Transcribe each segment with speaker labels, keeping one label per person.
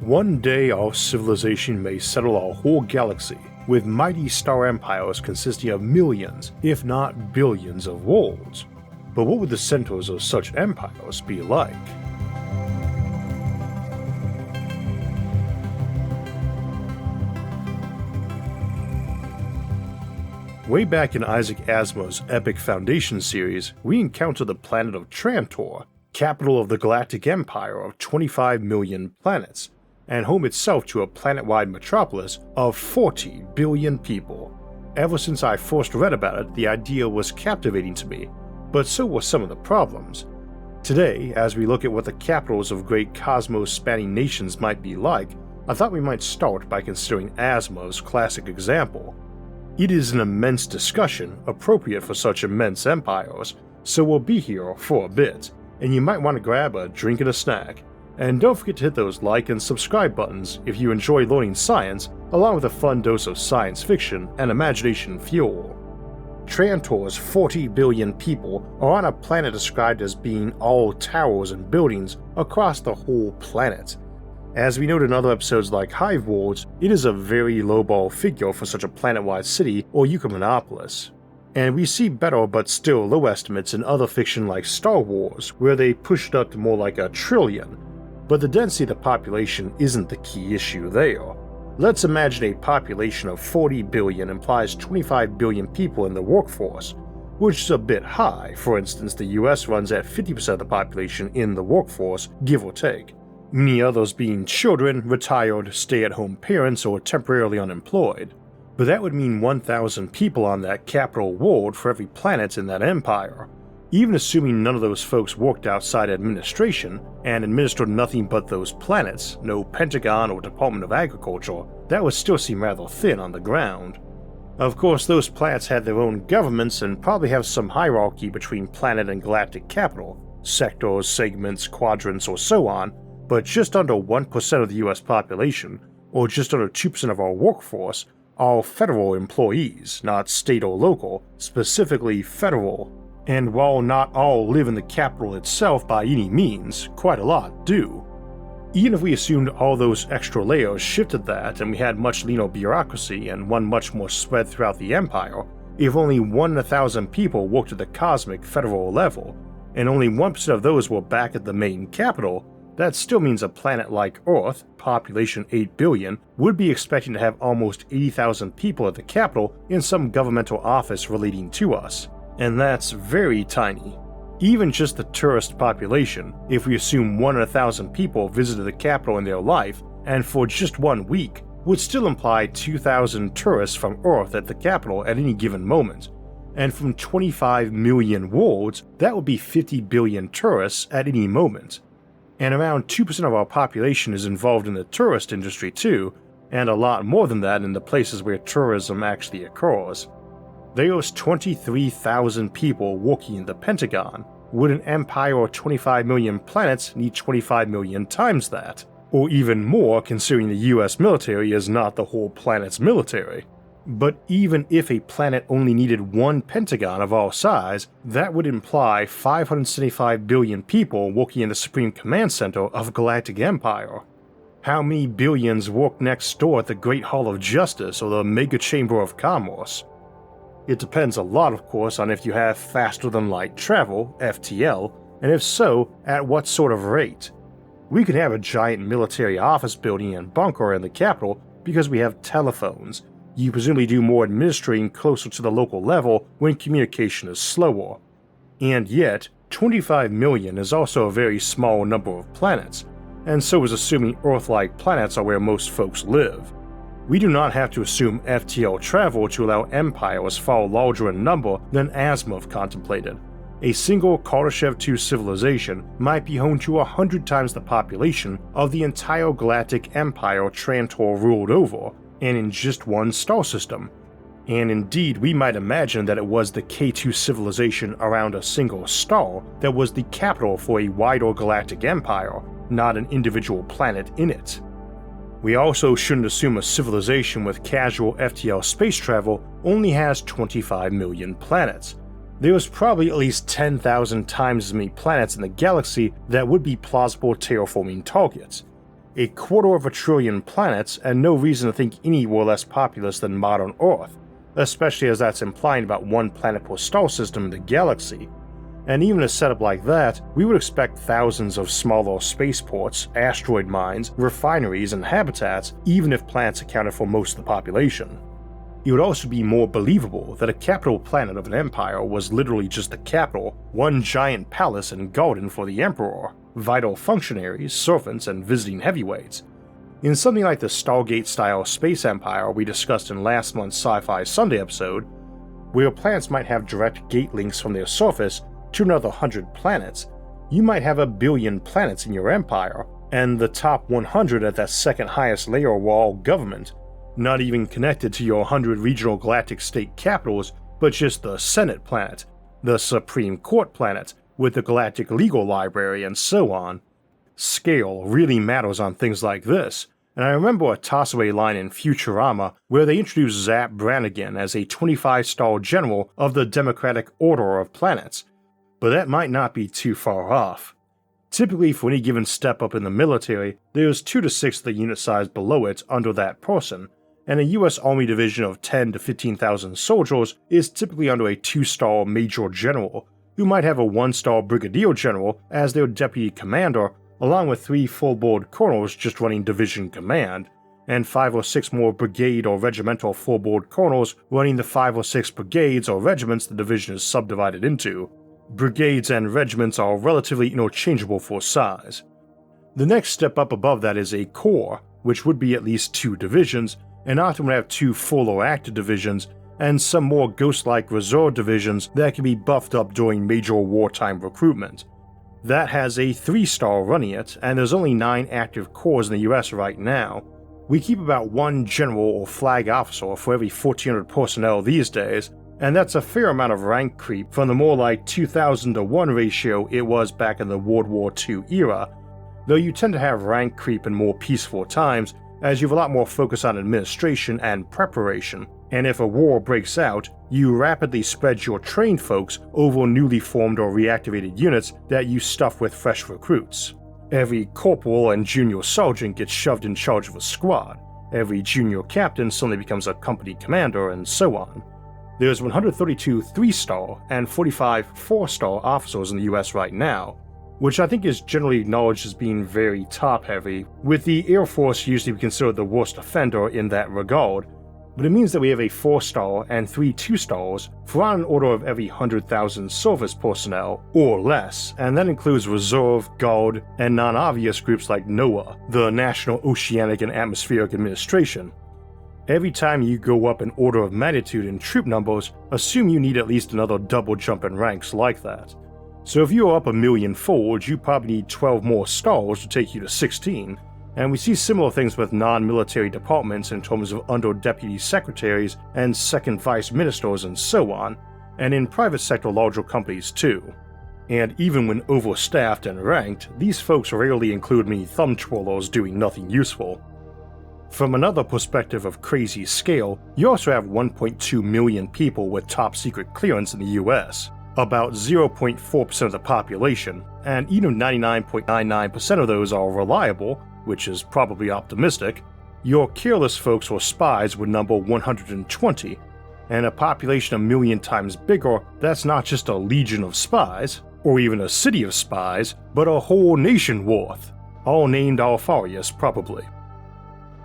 Speaker 1: One day our civilization may settle our whole galaxy, with mighty star empires consisting of millions, if not billions of worlds. But what would the centers of such empires be like? Way back in Isaac Asimov's epic Foundation series, we encounter the planet of Trantor, capital of the Galactic Empire of 25 million planets, and home itself to a planet-wide metropolis of 40 billion people. Ever since I first read about it, the idea was captivating to me, but so were some of the problems. Today, as we look at what the capitals of great cosmos-spanning nations might be like, I thought we might start by considering Asimov's classic example. It is an immense discussion appropriate for such immense empires, so we'll be here for a bit, and you might want to grab a drink and a snack. And don't forget to hit those like and subscribe buttons if you enjoy learning science, along with a fun dose of science fiction and imagination fuel. Trantor's 40 billion people are on a planet described as being all towers and buildings across the whole planet. As we noted in other episodes like Hive Worlds, it is a very lowball figure for such a planet-wide city or Eucomenopolis. And we see better but still low estimates in other fiction like Star Wars, where they push it up to more like 1 trillion. But the density of the population isn't the key issue there. Let's imagine a population of 40 billion implies 25 billion people in the workforce, which is a bit high. For instance, the US runs at 50% of the population in the workforce, give or take. Many others being children, retired, stay-at-home parents, or temporarily unemployed. But that would mean 1,000 people on that capital world for every planet in that empire. Even assuming none of those folks worked outside administration and administered nothing but those planets, no Pentagon or Department of Agriculture, that would still seem rather thin on the ground. Of course, those planets had their own governments and probably have some hierarchy between planet and galactic capital, sectors, segments, quadrants, or so on, but just under 1% of the US population, or just under 2% of our workforce, are federal employees, not state or local, specifically federal. And while not all live in the capital itself by any means, quite a lot do. Even if we assumed all those extra layers shifted that and we had much leaner bureaucracy and one much more spread throughout the empire, if only 1 in 1,000 people worked at the cosmic federal level, and only 1% of those were back at the main capital, that still means a planet like Earth, population 8 billion, would be expecting to have almost 80,000 people at the capital in some governmental office relating to us. And that's very tiny. Even just the tourist population, if we assume 1 in 1,000 people visited the capital in their life, and for just 1 week, would still imply 2,000 tourists from Earth at the capital at any given moment. And from 25 million worlds, that would be 50 billion tourists at any moment. And around 2% of our population is involved in the tourist industry too, and a lot more than that in the places where tourism actually occurs. There's 23,000 people working in the Pentagon. Would an empire of 25 million planets need 25 million times that? Or even more, considering the US military is not the whole planet's military. But even if a planet only needed 1 Pentagon of our size, that would imply 575 billion people working in the Supreme Command Center of Galactic Empire. How many billions work next door at the Great Hall of Justice or the Mega Chamber of Commerce? It depends a lot, of course, on if you have faster-than-light travel, FTL, and if so, at what sort of rate. We could have a giant military office building and bunker in the capital because we have telephones. You presumably do more administering closer to the local level when communication is slower. And yet, 25 million is also a very small number of planets, and so is assuming Earth-like planets are where most folks live. We do not have to assume FTL travel to allow empires far larger in number than Asimov contemplated. A single Kardashev II civilization might be home to 100 times the population of the entire galactic empire Trantor ruled over, and in just one star system. And indeed, we might imagine that it was the K2 civilization around a single star that was the capital for a wider galactic empire, not an individual planet in it. We also shouldn't assume a civilization with casual FTL space travel only has 25 million planets. There's probably at least 10,000 times as many planets in the galaxy that would be plausible terraforming targets. 250 billion planets, and no reason to think any were less populous than modern Earth, especially as that's implying about one planet per star system in the galaxy. And even a setup like that, we would expect thousands of smaller spaceports, asteroid mines, refineries, and habitats, even if planets accounted for most of the population. It would also be more believable that a capital planet of an empire was literally just the capital, one giant palace and garden for the emperor, vital functionaries, servants, and visiting heavyweights. In something like the Stargate-style space empire we discussed in last month's Sci-Fi Sunday episode, where planets might have direct gate links from their surface to another 100 planets, you might have 1 billion planets in your empire, and the top 100 at that second highest layer were all government, not even connected to your 100 regional galactic state capitals, but just the Senate planet, the Supreme Court planet, with the Galactic Legal Library, and so on. Scale really matters on things like this, and I remember a toss-away line in Futurama where they introduced Zap Brannigan as a 25-star general of the Democratic Order of Planets, but that might not be too far off. Typically, for any given step up in the military, there's 2 to 6 of the unit size below it under that person, and a US Army division of 10 to 15,000 soldiers is typically under a 2-star Major General, who might have a 1-star Brigadier General as their deputy commander, along with 3 full-board colonels just running division command, and 5 or 6 more brigade or regimental full-board colonels running the 5 or 6 brigades or regiments the division is subdivided into. Brigades and regiments are relatively interchangeable for size. The next step up above that is a corps, which would be at least 2 divisions, and often would have 2 full or active divisions, and some more ghost-like reserve divisions that can be buffed up during major wartime recruitment. That has a 3-star running it, and there's only 9 active corps in the US right now. We keep about 1 general or flag officer for every 1,400 personnel these days, and that's a fair amount of rank creep from the more like 2,000 to 1 ratio it was back in the World War II era, though you tend to have rank creep in more peaceful times as you have a lot more focus on administration and preparation, and if a war breaks out, you rapidly spread your trained folks over newly formed or reactivated units that you stuff with fresh recruits. Every corporal and junior sergeant gets shoved in charge of a squad, every junior captain suddenly becomes a company commander, and so on. There's 132 3-star and 45 4-star officers in the US right now, which I think is generally acknowledged as being very top-heavy, with the Air Force usually considered the worst offender in that regard, but it means that we have a 4-star and 3 2-stars for on an order of every 100,000 service personnel, or less, and that includes reserve, guard, and non-obvious groups like NOAA, the National Oceanic and Atmospheric Administration. Every time you go up an order of magnitude in troop numbers, assume you need at least another double jump in ranks like that. So if you're up 1 million fold, you probably need 12 more stars to take you to 16, and we see similar things with non-military departments in terms of under-deputy secretaries and second vice ministers and so on, and in private sector larger companies too. And even when overstaffed and ranked, these folks rarely include many thumb twirlers doing nothing useful. From another perspective of crazy scale, you also have 1.2 million people with top secret clearance in the US, about 0.4% of the population, and even 99.99% of those are reliable, which is probably optimistic. Your careless folks or spies would number 120, and a population 1 million times bigger, that's not just a legion of spies, or even a city of spies, but a whole nation worth, all named Alfarius probably.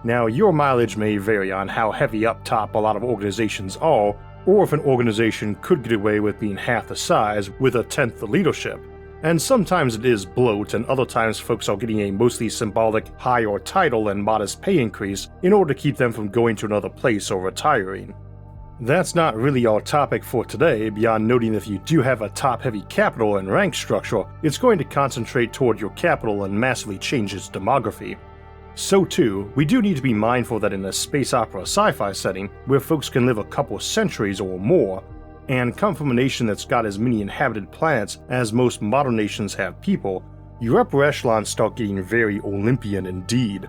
Speaker 1: Now, your mileage may vary on how heavy up top a lot of organizations are, or if an organization could get away with being half the size with 1/10 the leadership, and sometimes it is bloat and other times folks are getting a mostly symbolic higher title and modest pay increase in order to keep them from going to another place or retiring. That's not really our topic for today, beyond noting if you do have a top-heavy capital and rank structure, it's going to concentrate toward your capital and massively change its demography. So too, we do need to be mindful that in a space opera sci-fi setting, where folks can live a couple centuries or more, and come from a nation that's got as many inhabited planets as most modern nations have people, your upper echelons start getting very Olympian indeed.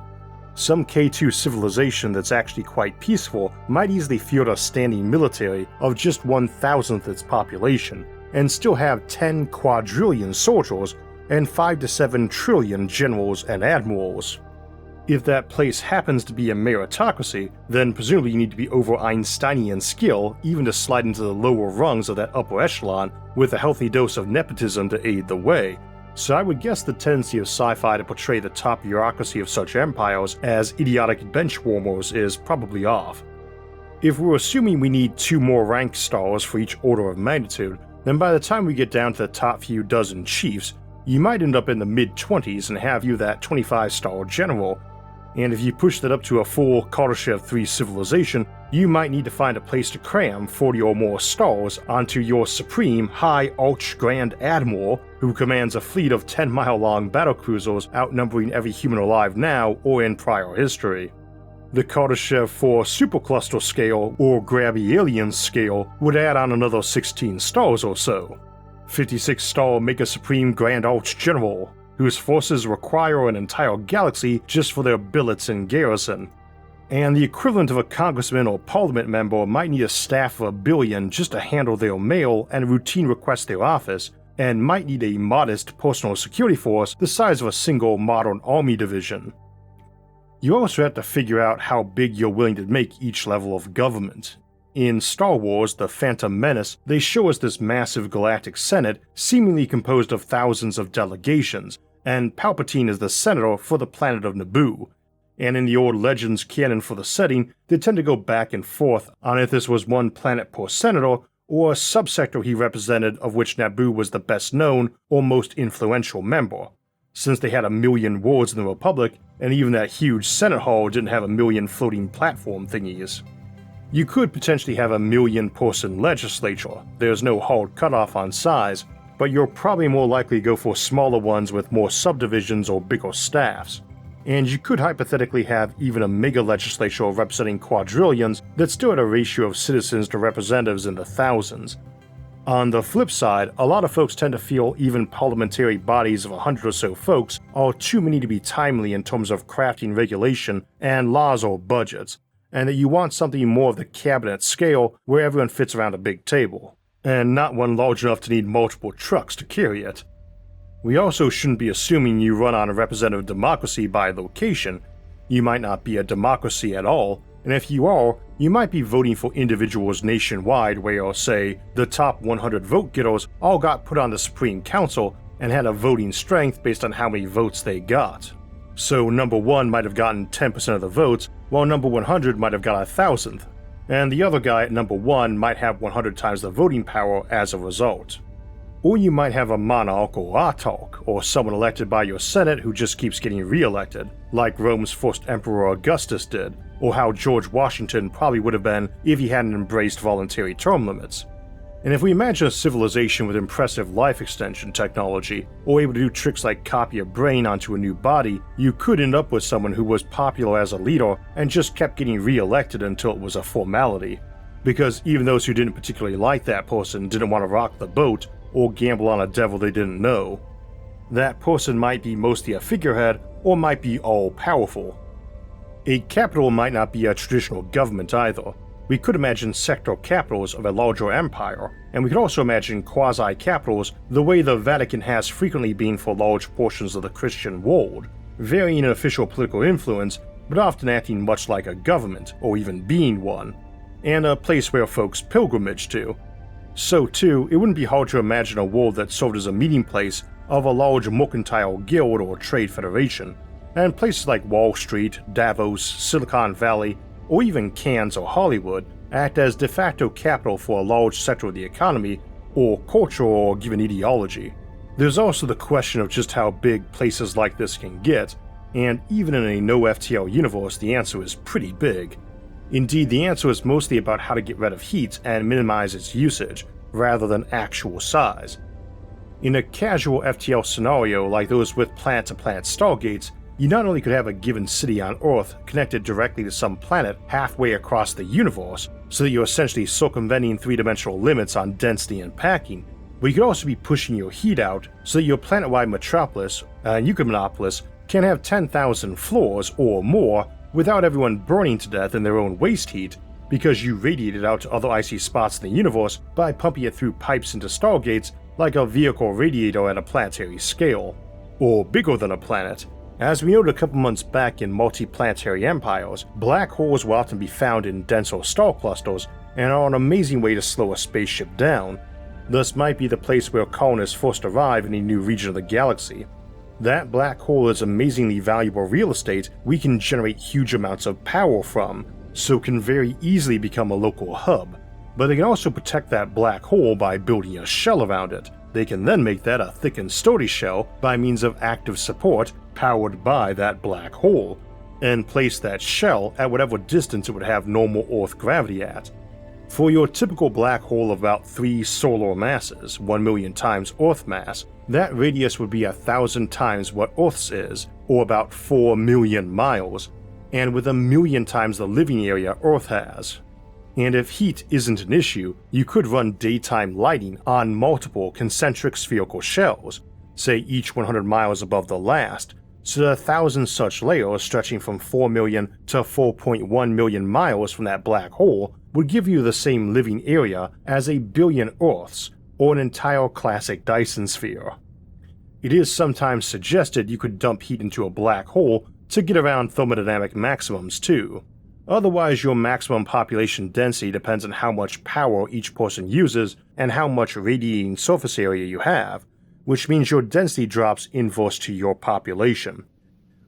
Speaker 1: Some K2 civilization that's actually quite peaceful might easily field a standing military of just 1,000th its population, and still have 10 quadrillion soldiers and 5 to 7 trillion generals and admirals. If that place happens to be a meritocracy, then presumably you need to be over Einsteinian skill even to slide into the lower rungs of that upper echelon with a healthy dose of nepotism to aid the way. So I would guess the tendency of sci-fi to portray the top bureaucracy of such empires as idiotic benchwarmers is probably off. If we're assuming we need 2 more rank stars for each order of magnitude, then by the time we get down to the top few dozen chiefs, you might end up in the mid-20s and have you that 25-star general. And if you push that up to a full Kardashev 3 civilization, you might need to find a place to cram 40 or more stars onto your supreme High Arch Grand Admiral, who commands a fleet of 10-mile-long battlecruisers outnumbering every human alive now or in prior history. The Kardashev 4 supercluster scale, or Grabby Aliens scale, would add on another 16 stars or so. 56-star Mega Supreme Grand Arch General, whose forces require an entire galaxy just for their billets and garrison. And the equivalent of a congressman or parliament member might need a staff of 1 billion just to handle their mail and routine requests their office, and might need a modest personal security force the size of a single modern army division. You also have to figure out how big you're willing to make each level of government. In Star Wars: The Phantom Menace, they show us this massive galactic senate seemingly composed of thousands of delegations, and Palpatine is the senator for the planet of Naboo. And in the old Legends canon for the setting, they tend to go back and forth on if this was one planet per senator or a subsector he represented of which Naboo was the best known or most influential member. Since they had 1 million wards in the Republic, and even that huge Senate Hall didn't have 1 million floating platform thingies. You could potentially have a 1 million-person legislature. There's no hard cutoff on size, but you're probably more likely to go for smaller ones with more subdivisions or bigger staffs. And you could hypothetically have even a mega legislature representing quadrillions that still had a ratio of citizens to representatives in the thousands. On the flip side, a lot of folks tend to feel even parliamentary bodies of 100 or so folks are too many to be timely in terms of crafting regulation and laws or budgets, and that you want something more of the cabinet scale where everyone fits around a big table, and not one large enough to need multiple trucks to carry it. We also shouldn't be assuming you run on a representative democracy by location. You might not be a democracy at all, and if you are, you might be voting for individuals nationwide where, say, the top 100 vote getters all got put on the Supreme Council and had a voting strength based on how many votes they got. So number 1 might have gotten 10% of the votes, while number 100 might have got 1,000th, and the other guy at number 1 might have 100 times the voting power as a result. Or you might have a monarch or autarch, or someone elected by your Senate who just keeps getting re-elected, like Rome's first Emperor Augustus did, or how George Washington probably would have been if he hadn't embraced voluntary term limits. And if we imagine a civilization with impressive life extension technology, or able to do tricks like copy a brain onto a new body, you could end up with someone who was popular as a leader and just kept getting re-elected until it was a formality. Because even those who didn't particularly like that person didn't want to rock the boat, or gamble on a devil they didn't know. That person might be mostly a figurehead, or might be all-powerful. A capital might not be a traditional government either. We could imagine sector capitals of a larger empire, and we could also imagine quasi-capitals the way the Vatican has frequently been for large portions of the Christian world, varying in official political influence, but often acting much like a government, or even being one, and a place where folks pilgrimage to. So too, it wouldn't be hard to imagine a world that served as a meeting place of a large mercantile guild or trade federation, and places like Wall Street, Davos, Silicon Valley, or even Cannes or Hollywood act as de facto capital for a large sector of the economy, or culture, or given ideology. There's also the question of just how big places like this can get, and even in a no-FTL universe the answer is pretty big. Indeed, the answer is mostly about how to get rid of heat and minimize its usage, rather than actual size. In a casual FTL scenario like those with planet-to-planet stargates, you not only could have a given city on Earth connected directly to some planet halfway across the universe, so that you're essentially circumventing three-dimensional limits on density and packing, but you could also be pushing your heat out so that your planet-wide metropolis, Euclimonopolis, can have 10,000 floors or more without everyone burning to death in their own waste heat, because you radiate it out to other icy spots in the universe by pumping it through pipes into stargates like a vehicle radiator at a planetary scale, or bigger than a planet, As we noted a couple months back in multiplanetary empires, black holes will often be found in denser star clusters and are an amazing way to slow a spaceship down, thus might be the place where colonists first arrive in a new region of the galaxy. That black hole is amazingly valuable real estate we can generate huge amounts of power from, so can very easily become a local hub, but they can also protect that black hole by building a shell around it. They can then make that a thick and sturdy shell by means of active support powered by that black hole, and place that shell at whatever distance it would have normal Earth gravity at. For your typical black hole of about 3 solar masses, 1 million times Earth mass, that radius would be 1,000 times what Earth's is, or about 4 million miles, and with 1 million times the living area Earth has. And if heat isn't an issue, you could run daytime lighting on multiple concentric spherical shells, say each 100 miles above the last, so that 1,000 such layers stretching from 4 million to 4.1 million miles from that black hole would give you the same living area as 1 billion Earths, or an entire classic Dyson sphere. It is sometimes suggested you could dump heat into a black hole to get around thermodynamic maximums too. Otherwise, your maximum population density depends on how much power each person uses and how much radiating surface area you have, which means your density drops inverse to your population.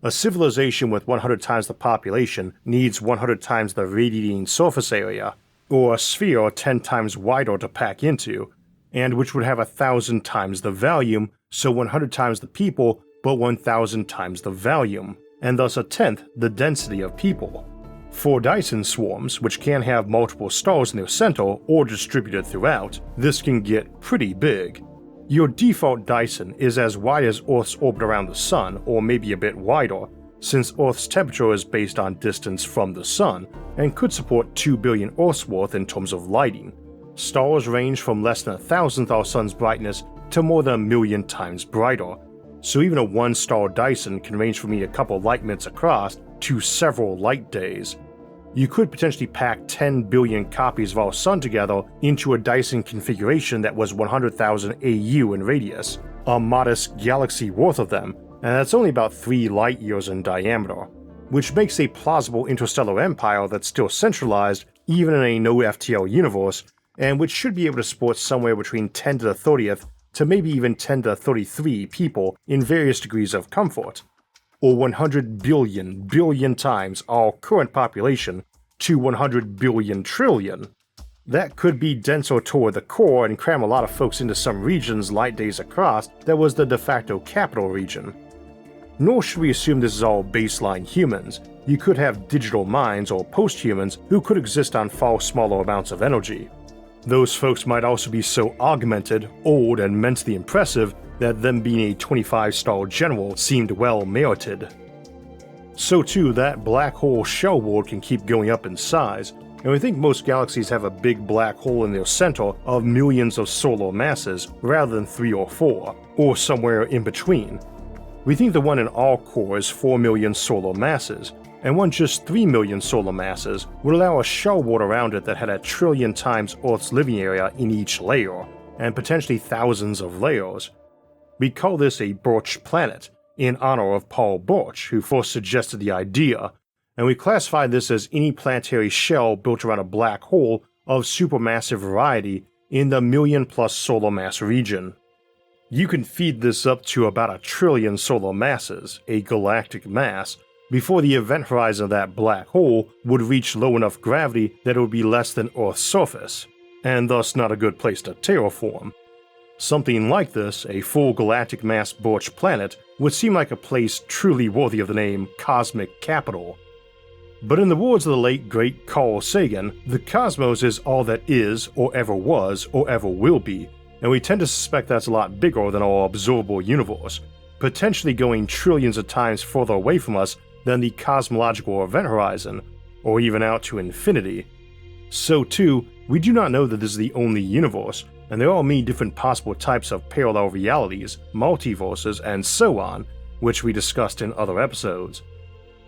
Speaker 1: A civilization with 100 times the population needs 100 times the radiating surface area, or a sphere 10 times wider to pack into, and which would have 1,000 times the volume, so 100 times the people, but 1,000 times the volume, and thus 1/10 the density of people. For Dyson swarms, which can have multiple stars in their center or distributed throughout, this can get pretty big. Your default Dyson is as wide as Earth's orbit around the Sun, or maybe a bit wider, since Earth's temperature is based on distance from the Sun, and could support 2 billion Earths worth in terms of lighting. Stars range from less than 1,000th our Sun's brightness to more than 1 million times brighter, so even a 1-star Dyson can range from a couple light minutes across to several light days. You could potentially pack 10 billion copies of our Sun together into a Dyson configuration that was 100,000 AU in radius, a modest galaxy worth of them, and that's only about 3 light years in diameter, which makes a plausible interstellar empire that's still centralized even in a no FTL universe, and which should be able to support somewhere between 10 to the 30th to maybe even 10 to the 33 people in various degrees of comfort, or 100 billion times our current population to 100 billion trillion. That could be denser toward the core and cram a lot of folks into some regions light days across that was the de facto capital region. Nor should we assume this is all baseline humans. You could have digital minds or post-humans who could exist on far smaller amounts of energy. Those folks might also be so augmented, old, and mentally impressive that them being a 25-star general seemed well merited. So too, that black hole shell world can keep going up in size, and we think most galaxies have a big black hole in their center of millions of solar masses rather than 3 or 4, or somewhere in between. We think the one in our core is 4 million solar masses, and one just 3 million solar masses would allow a shell world around it that had 1 trillion times Earth's living area in each layer, and potentially thousands of layers. We call this a Birch planet, in honor of Paul Birch, who first suggested the idea, and we classify this as any planetary shell built around a black hole of supermassive variety in the million-plus solar mass region. You can feed this up to about 1 trillion solar masses, a galactic mass, before the event horizon of that black hole would reach low enough gravity that it would be less than Earth's surface, and thus not a good place to terraform. Something like this, a full galactic mass Birch planet, would seem like a place truly worthy of the name Cosmic Capital. But in the words of the late great Carl Sagan, the cosmos is all that is, or ever was, or ever will be, and we tend to suspect that's a lot bigger than our observable universe, potentially going trillions of times further away from us than the cosmological event horizon, or even out to infinity. So too, we do not know that this is the only universe, and there are many different possible types of parallel realities, multiverses, and so on, which we discussed in other episodes.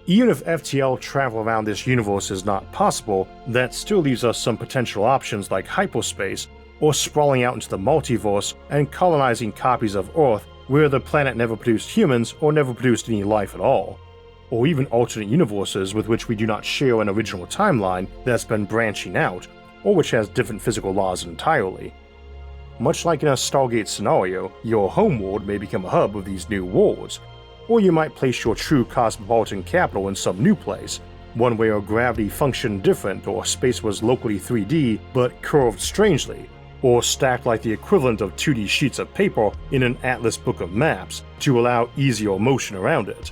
Speaker 1: Even if FTL travel around this universe is not possible, that still leaves us some potential options like hyperspace, or sprawling out into the multiverse and colonizing copies of Earth where the planet never produced humans or never produced any life at all, or even alternate universes with which we do not share an original timeline that's been branching out, or which has different physical laws entirely. Much like in a Stargate scenario, your homeworld may become a hub of these new worlds, or you might place your true cosmopolitan capital in some new place, one where gravity functioned different or space was locally 3D but curved strangely, or stacked like the equivalent of 2D sheets of paper in an atlas book of maps to allow easier motion around it.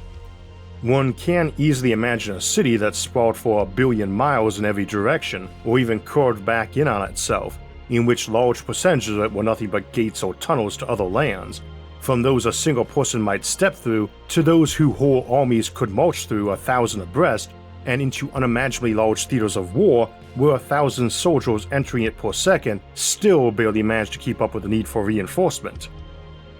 Speaker 1: One can easily imagine a city that sprawled for 1 billion miles in every direction, or even curved back in on itself, in which large percentages of it were nothing but gates or tunnels to other lands, from those a single person might step through to those who whole armies could march through 1,000 abreast, and into unimaginably large theaters of war where 1,000 soldiers entering it per second still barely manage to keep up with the need for reinforcement.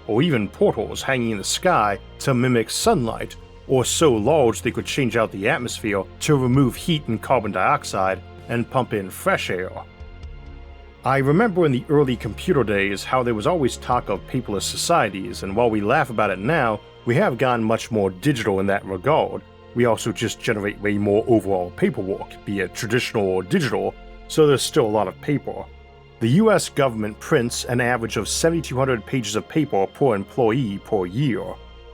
Speaker 1: Or even portals hanging in the sky to mimic sunlight, or so large they could change out the atmosphere to remove heat and carbon dioxide and pump in fresh air. I remember in the early computer days how there was always talk of paperless societies, and while we laugh about it now, we have gone much more digital in that regard. We also just generate way more overall paperwork, be it traditional or digital, so there's still a lot of paper. The US government prints an average of 7,200 pages of paper per employee per year,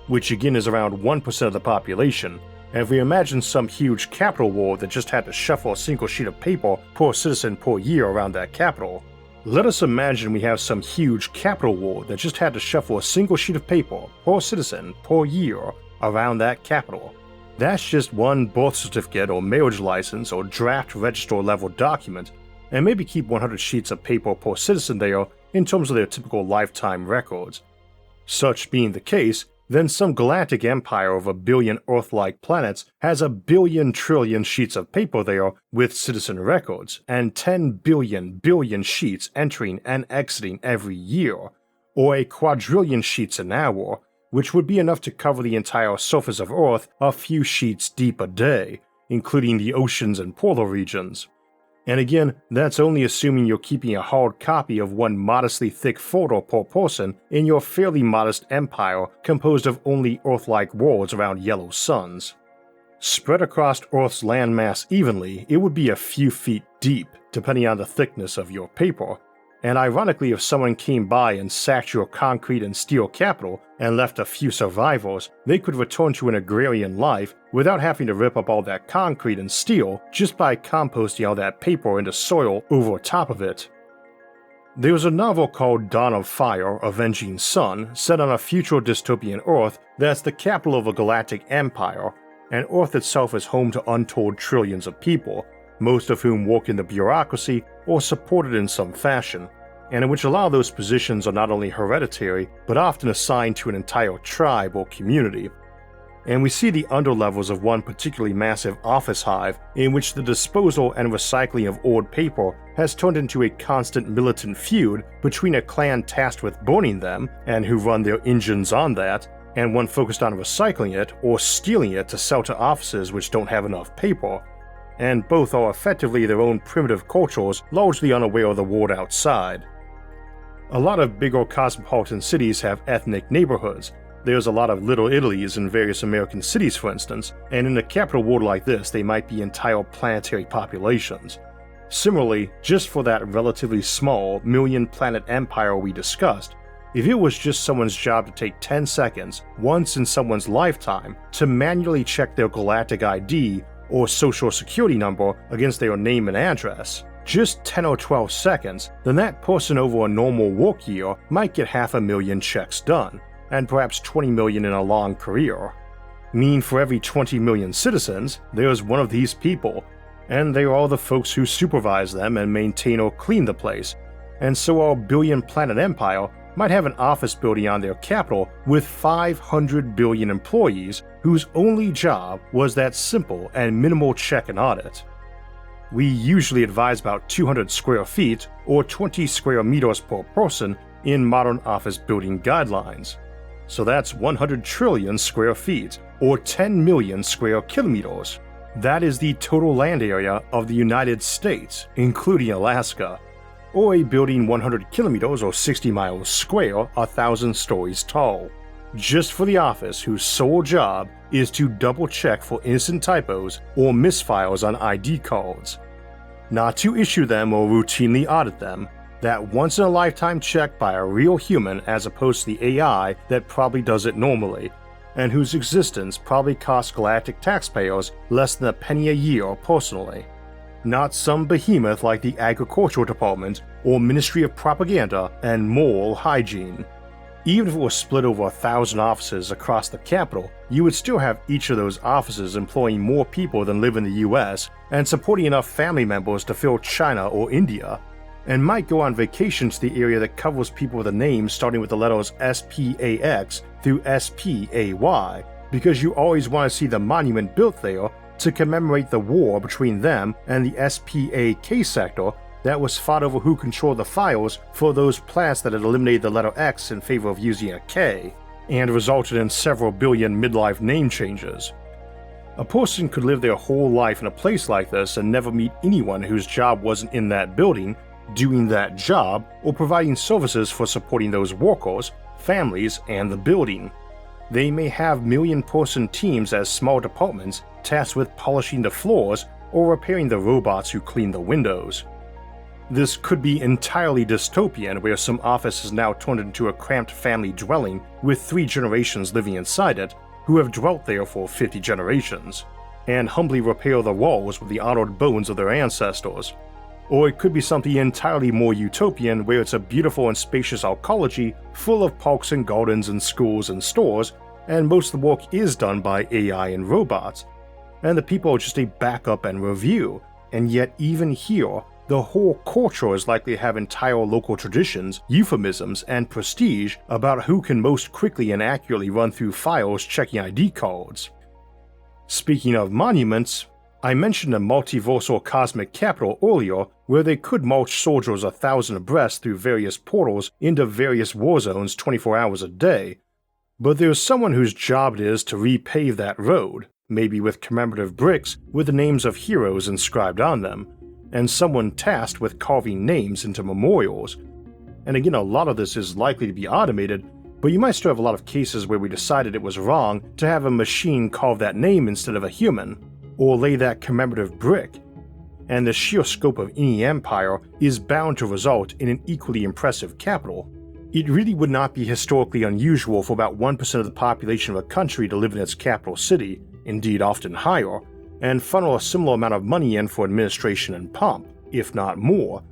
Speaker 1: which again is around 1% of the population, and if we imagine some huge capital war that just had to shuffle a single sheet of paper per citizen per year around that capital, let us imagine we have some huge capital war that just had to shuffle a single sheet of paper per citizen per year around that capital. That's just one birth certificate or marriage license or draft register level document, and maybe keep 100 sheets of paper per citizen there in terms of their typical lifetime records. Such being the case, then some galactic empire of 1 billion Earth-like planets has 1 billion trillion sheets of paper there with citizen records, and 10 billion sheets entering and exiting every year, or a quadrillion sheets an hour, which would be enough to cover the entire surface of Earth a few sheets deep a day, including the oceans and polar regions. And again, that's only assuming you're keeping a hard copy of one modestly thick photo per person in your fairly modest empire composed of only Earth-like worlds around yellow suns. Spread across Earth's landmass evenly, it would be a few feet deep, depending on the thickness of your paper. And ironically, if someone came by and sacked your concrete and steel capital and left a few survivors, they could return to an agrarian life without having to rip up all that concrete and steel just by composting all that paper into soil over top of it. There's a novel called Dawn of Fire, Avenging Sun, set on a future dystopian Earth that's the capital of a galactic empire, and Earth itself is home to untold trillions of people, most of whom work in the bureaucracy or supported in some fashion, and in which a lot of those positions are not only hereditary, but often assigned to an entire tribe or community. And we see the underlevels of one particularly massive office hive in which the disposal and recycling of old paper has turned into a constant militant feud between a clan tasked with burning them, and who run their engines on that, and one focused on recycling it or stealing it to sell to offices which don't have enough paper, and both are effectively their own primitive cultures largely unaware of the world outside. A lot of bigger cosmopolitan cities have ethnic neighborhoods. There's a lot of Little Italys in various American cities, for instance, and in a capital world like this they might be entire planetary populations. Similarly, just for that relatively small million-planet empire we discussed, if it was just someone's job to take 10 seconds once in someone's lifetime to manually check their galactic ID or social security number against their name and address, just 10 or 12 seconds, then that person over a normal work year might get 500,000 checks done, and perhaps 20 million in a long career. Meaning for every 20 million citizens, there's one of these people, and they are all the folks who supervise them and maintain or clean the place, and so our billion-planet empire might have an office building on their capital with 500 billion employees whose only job was that simple and minimal check and audit. We usually advise about 200 square feet or 20 square meters per person in modern office building guidelines. So that's 100 trillion square feet or 10 million square kilometers. That is the total land area of the United States, including Alaska, or a building 100 kilometers or 60 miles square, 1,000 stories tall. just for the office whose sole job is to double check for innocent typos or misfiles on ID cards. Not to issue them or routinely audit them, that once-in-a-lifetime check by a real human as opposed to the AI that probably does it normally, and whose existence probably costs Galactic taxpayers less than a penny a year personally. Not some behemoth like the Agricultural Department or Ministry of Propaganda and Moral Hygiene. Even if it was split over 1,000 offices across the capital, you would still have each of those offices employing more people than live in the US and supporting enough family members to fill China or India, and might go on vacation to the area that covers people with a name starting with the letters SPAX through SPAY, because you always want to see the monument built there to commemorate the war between them and the SPAK sector that was fought over who controlled the files for those planets that had eliminated the letter X in favor of using a K, and resulted in several billion midlife name changes. A person could live their whole life in a place like this and never meet anyone whose job wasn't in that building, doing that job, or providing services for supporting those workers, families, and the building. They may have million-person teams as small departments tasked with polishing the floors or repairing the robots who clean the windows. This could be entirely dystopian, where some office is now turned into a cramped family dwelling with 3 generations living inside it who have dwelt there for 50 generations, and humbly repair the walls with the honored bones of their ancestors. Or it could be something entirely more utopian, where it's a beautiful and spacious arcology full of parks and gardens and schools and stores, and most of the work is done by AI and robots, and the people are just a backup and review, and yet even here, the whole culture is likely to have entire local traditions, euphemisms, and prestige about who can most quickly and accurately run through files checking ID cards. Speaking of monuments, I mentioned a multiversal cosmic capital earlier where they could march soldiers 1,000 abreast through various portals into various war zones 24 hours a day, but there's someone whose job it is to repave that road, maybe with commemorative bricks with the names of heroes inscribed on them, and someone tasked with carving names into memorials. And again, a lot of this is likely to be automated, but you might still have a lot of cases where we decided it was wrong to have a machine carve that name instead of a human, or lay that commemorative brick. And the sheer scope of any empire is bound to result in an equally impressive capital. It really would not be historically unusual for about 1% of the population of a country to live in its capital city, indeed often higher, and funnel a similar amount of money in for administration and pomp, if not more.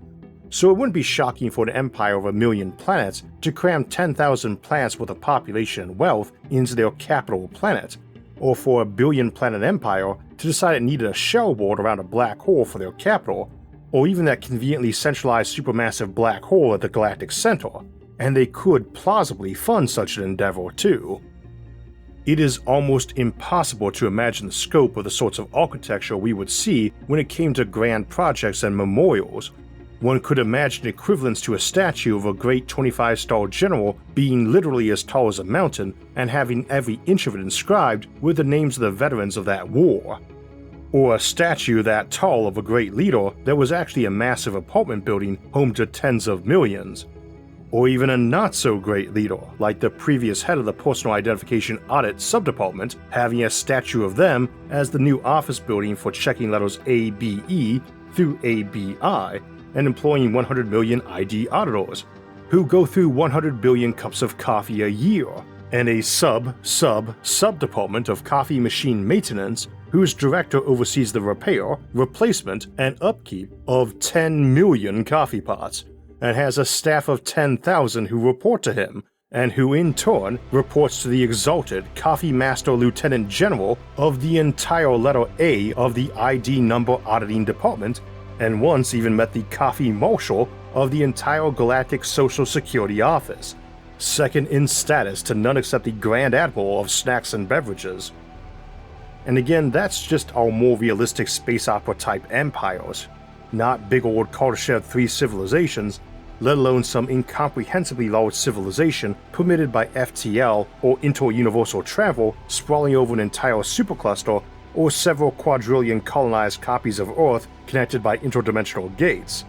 Speaker 1: So it wouldn't be shocking for an empire of 1 million planets to cram 10,000 planets with a population and wealth into their capital planet, or for a billion-planet empire to decide it needed a shell world around a black hole for their capital, or even that conveniently centralized supermassive black hole at the galactic center, and they could plausibly fund such an endeavor too. It is almost impossible to imagine the scope of the sorts of architecture we would see when it came to grand projects and memorials. One could imagine equivalents to a statue of a great 25-star general being literally as tall as a mountain and having every inch of it inscribed with the names of the veterans of that war. Or a statue that tall of a great leader that was actually a massive apartment building home to tens of millions. Or even a not-so-great leader, like the previous head of the Personal Identification Audit Subdepartment, having a statue of them as the new office building for checking letters ABE through ABI, and employing 100 million ID auditors, who go through 100 billion cups of coffee a year, and a sub-department of coffee machine maintenance whose director oversees the repair, replacement, and upkeep of 10 million coffee pots, and has a staff of 10,000 who report to him, and who in turn reports to the exalted Coffee Master Lieutenant General of the entire letter A of the ID number auditing department, and once even met the Coffee Marshal of the entire Galactic Social Security Office, second in status to none except the Grand Admiral of Snacks and Beverages. And again, that's just our more realistic space opera type empires, not big old Kardashev 3 civilizations, let alone some incomprehensibly large civilization permitted by FTL or inter-universal travel sprawling over an entire supercluster or several quadrillion colonized copies of Earth connected by interdimensional gates.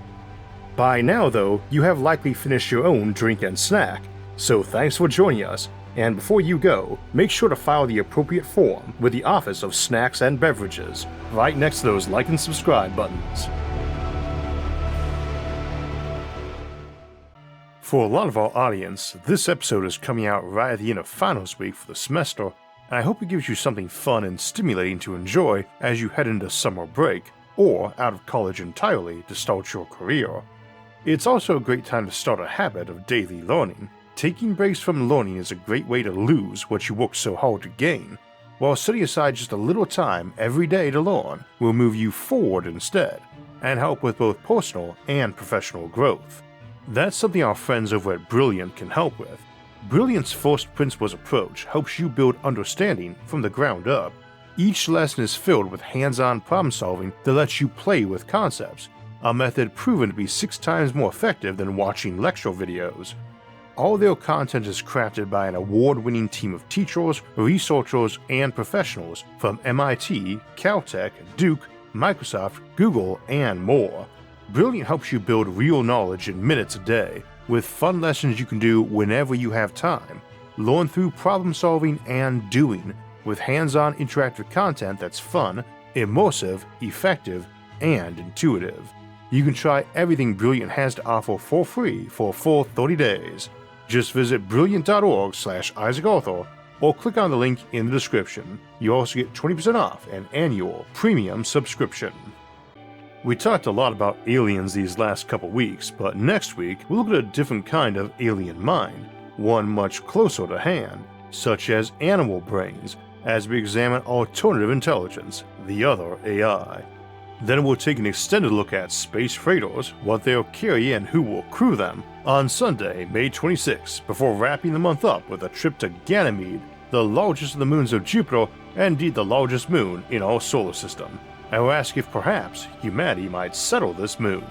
Speaker 1: By now though, you have likely finished your own drink and snack, so thanks for joining us, And before you go, make sure to file the appropriate form with the Office of Snacks and Beverages, right next to those like and subscribe buttons. For a lot of our audience, this episode is coming out right at the end of finals week for the semester, and I hope it gives you something fun and stimulating to enjoy as you head into summer break, or out of college entirely to start your career. It's also a great time to start a habit of daily learning. Taking breaks from learning is a great way to lose what you worked so hard to gain, while setting aside just a little time every day to learn will move you forward instead, and help with both personal and professional growth. That's something our friends over at Brilliant can help with. Brilliant's first principles approach helps you build understanding from the ground up. Each lesson is filled with hands-on problem solving that lets you play with concepts, a method proven to be 6 times more effective than watching lecture videos. All their content is crafted by an award-winning team of teachers, researchers, and professionals from MIT, Caltech, Duke, Microsoft, Google, and more. Brilliant helps you build real knowledge in minutes a day, with fun lessons you can do whenever you have time. Learn through problem solving and doing, with hands-on interactive content that's fun, immersive, effective, and intuitive. You can try everything Brilliant has to offer for free for a full 30 days. Just visit brilliant.org/IsaacArthur or click on the link in the description. You also get 20% off an annual premium subscription. We talked a lot about aliens these last couple weeks, but next week we'll look at a different kind of alien mind, one much closer to hand, such as animal brains, as we examine alternative intelligence, the other AI. Then we'll take an extended look at space freighters, what they'll carry and who will crew them, on Sunday, May 26, before wrapping the month up with a trip to Ganymede, the largest of the moons of Jupiter, and indeed the largest moon in our solar system. I will ask if perhaps humanity might settle this moon.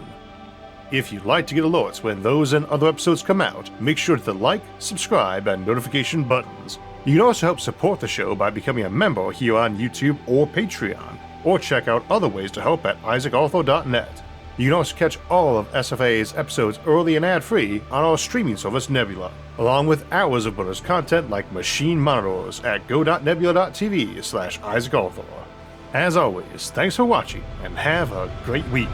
Speaker 1: If you'd like to get alerts when those and other episodes come out, make sure to hit the like, subscribe, and notification buttons. You can also help support the show by becoming a member here on YouTube or Patreon, or check out other ways to help at isaacarthur.net. You can also catch all of SFA's episodes early and ad-free on our streaming service Nebula, along with hours of bonus content like machine monitors at go.nebula.tv/isaacarthur. As always, thanks for watching and have a great week.